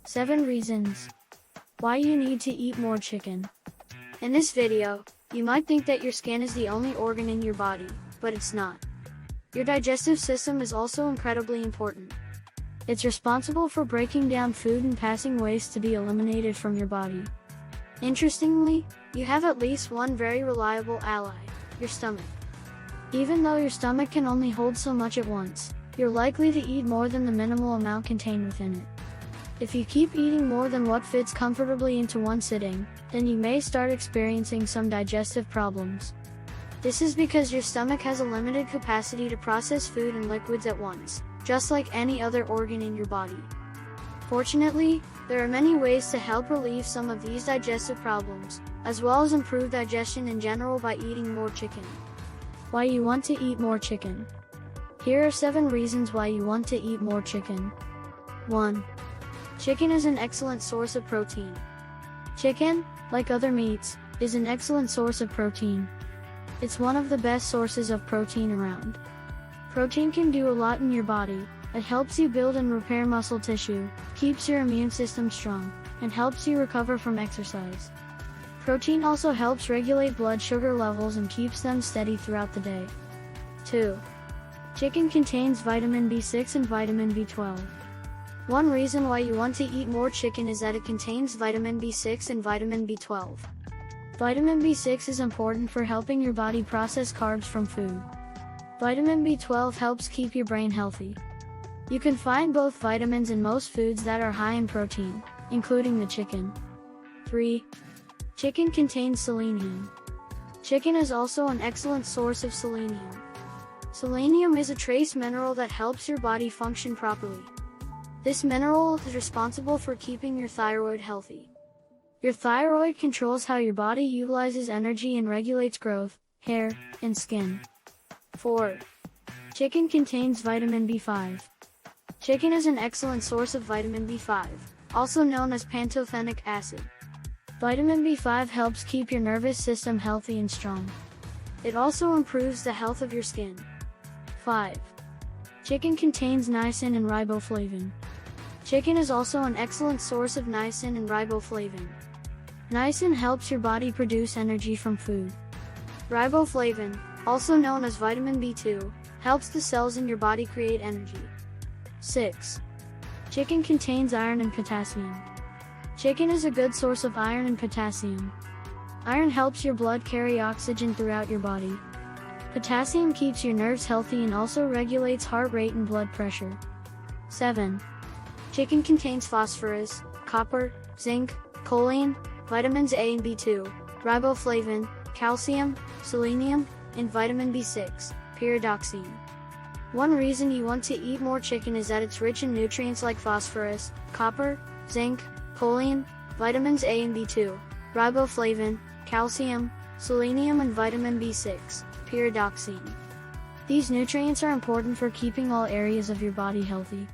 7 reasons why you need to eat more chicken. In this video, you might think that your skin is the only organ in your body, but it's not. Your digestive system is also incredibly important. It's responsible for breaking down food and passing waste to be eliminated from your body. Interestingly, you have at least one very reliable ally, your stomach. Even though your stomach can only hold so much at once, you're likely to eat more than the minimal amount contained within it. If you keep eating more than what fits comfortably into one sitting, then you may start experiencing some digestive problems. This is because your stomach has a limited capacity to process food and liquids at once, just like any other organ in your body. Fortunately, there are many ways to help relieve some of these digestive problems, as well as improve digestion in general by eating more chicken. Why you want to eat more chicken. Here are 7 reasons why you want to eat more chicken. 1. Chicken is an excellent source of protein. Chicken, like other meats, is an excellent source of protein. It's one of the best sources of protein around. Protein can do a lot in your body. It helps you build and repair muscle tissue, keeps your immune system strong, and helps you recover from exercise. Protein also helps regulate blood sugar levels and keeps them steady throughout the day. 2. Chicken contains vitamin B6 and vitamin B12. One reason why you want to eat more chicken is that it contains vitamin B6 and vitamin B12. Vitamin B6 is important for helping your body process carbs from food. Vitamin B12 helps keep your brain healthy. You can find both vitamins in most foods that are high in protein, including the chicken. 3. Chicken contains selenium. Chicken is also an excellent source of selenium. Selenium is a trace mineral that helps your body function properly. This mineral is responsible for keeping your thyroid healthy. Your thyroid controls how your body utilizes energy and regulates growth, hair, and skin. 4. Chicken contains vitamin B5. Chicken is an excellent source of vitamin B5, also known as pantothenic acid. Vitamin B5 helps keep your nervous system healthy and strong. It also improves the health of your skin. 5. Chicken contains niacin and riboflavin. Chicken is also an excellent source of niacin and riboflavin. Niacin helps your body produce energy from food. Riboflavin, also known as vitamin B2, helps the cells in your body create energy. 6. Chicken contains iron and potassium. Chicken is a good source of iron and potassium. Iron helps your blood carry oxygen throughout your body. Potassium keeps your nerves healthy and also regulates heart rate and blood pressure. 7. Chicken contains phosphorus, copper, zinc, choline, vitamins A and B2, riboflavin, calcium, selenium, and vitamin B6, pyridoxine. One reason you want to eat more chicken is that it's rich in nutrients like phosphorus, copper, zinc, choline, vitamins A and B2, riboflavin, calcium, selenium and vitamin B6, pyridoxine. These nutrients are important for keeping all areas of your body healthy.